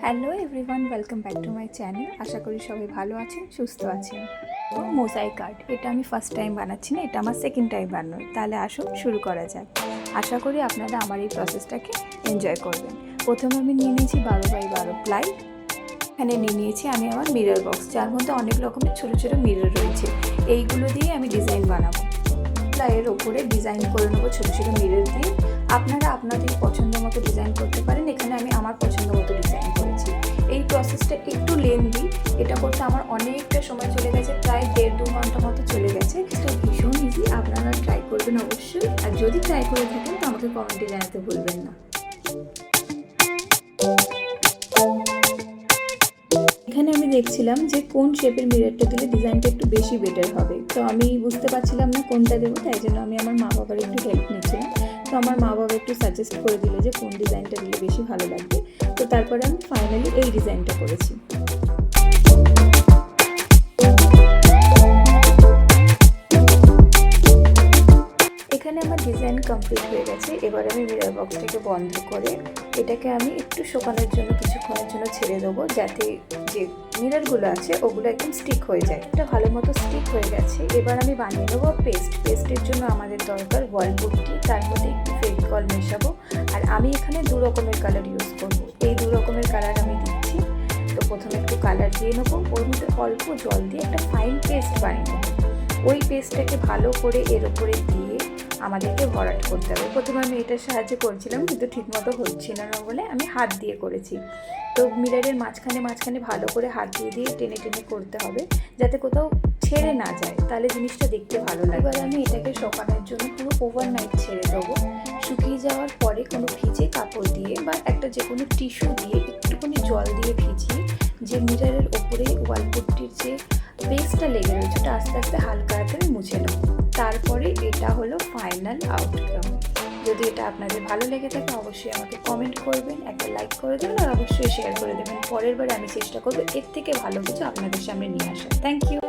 Hello everyone, welcome back to my channel. আশা করি সবাই ভালো আছেন, সুস্থ আছেন। মোজাইক আর্ট এটা আমি ফার্স্ট টাইম বানাচ্ছি না, এটা আমার সেকেন্ড টাইম বানানো। তাহলে আসুন শুরু করা যাক। আশা করি আপনারা আমার এই প্রসেসটাকে এনজয় করবেন। প্রথমে আমি নিয়ে নিয়েছি 12x12 প্লাই। এখানে নিয়ে নিয়েছি আমি আমার মিরর বক্স, যার মধ্যে অনেক রকমের ছোটো ছোটো মিরর রয়েছে। এইগুলো দিয়ে আমি ডিজাইন বানাবো। প্লাইয়ের ওপরে ডিজাইন করে নেবো ছোটো ছোটো মিরর দিয়ে। আপনারা আপনাদের পছন্দ মতো ডিজাইন করতে পারেন। এখানে আমি আমার পছন্দ মতো ডিজাইন করেছি। এই প্রসেসটা একটু লেন্দি, এটা করতে আমার অনেকটা সময় চলে গেছে, প্রায় 1.5-2 ঘন্টা মতো চলে গেছে। এটা ভীষণ ইজি, আপনারা ট্রাই করবেন অবশ্যই। আর যদি ট্রাই করে থাকেন তো আমাকে কমেন্টে জানাতে ভুলবেন না। এখানে আমি দেখছিলাম যে কোন শেপের মিররটা দিলে ডিজাইনটা একটু বেশি বেটার হবে। তো আমি বুঝতে পারছিলাম না কোনটা দেবো, তাই জন্য আমি আমার মা বাবার একটু হেল্প নিচ্ছিলাম। তো আমার মা বাবা একটু সাজেস্ট করে দিল যে কোন ডিজাইনটা দিলে বেশি ভালো লাগবে। তো তারপরে আমি ফাইনালি এই ডিজাইনটা করেছি। এখানে আমার ডিজাইন কমপ্লিট হয়ে গেছে। এবার আমি মিরর বক্সটাকে বন্ধ করে এটাকে আমি একটু শুকানোর জন্য কিছুক্ষণের জন্য ছেড়ে দেবো, যাতে যে মিররগুলো আছে ওগুলো একদম স্টিক হয়ে যায়। এটা ভালো মতো স্টিক হয়ে গেছে। এবার আমি বানিয়ে নেবো পেস্ট। পেস্টের জন্য আমাদের দরকার ওয়াল পুট্টি, তার মধ্যে একটু ফেভিকল মেশাবো। আর আমি এখানে 2 রকমের কালার ইউজ করব। এই 2 রকমের কালার আমি দিচ্ছি। তো প্রথমে একটু কালার দিয়ে নেবো, ওর মধ্যে অল্প জল দিয়ে একটা ফাইন পেস্ট বানিয়ে নেবো। ওই পেস্টটাকে ভালো করে এর উপরে দিয়ে আমাদেরকে ভরাট করতে হবে। প্রথমে আমি এটার সাহায্যে করছিলাম, কিন্তু ঠিকমতো হচ্ছিল না বলে আমি হাত দিয়ে করেছি। তো মিররের মাঝখানে ভালো করে হাত দিয়ে টেনে টেনে করতে হবে, যাতে কোথাও ছেড়ে না যায়, তাহলে জিনিসটা দেখতে ভালো লাগে। এবার আমি এটাকে শুকানোর জন্য পুরো ওভারনাইট ছেড়ে দেবো। শুকিয়ে যাওয়ার পরে কোনো ভিজে কাপড় দিয়ে বা একটা যে কোনো টিস্যু দিয়ে একটুখানি জল দিয়ে ভিজিয়ে যে মিররের ওপরে ওয়ালপুট্টির যে পেস্টটা লেগে রয়েছে ওটা আস্তে আস্তে হালকা হাতে মুছে নেব। তারপরে এটা হলো ফাইনাল আউটকাম। যদি এটা আপনাদের ভালো লেগে থাকে অবশ্যই আমাকে কমেন্ট করবেন, একটা লাইক করে দেবেন আর অবশ্যই শেয়ার করে দেবেন। পরের বার আমি চেষ্টা করবো এর থেকে ভালো কিছু আপনাদের সামনে নিয়ে আসা। Thank you.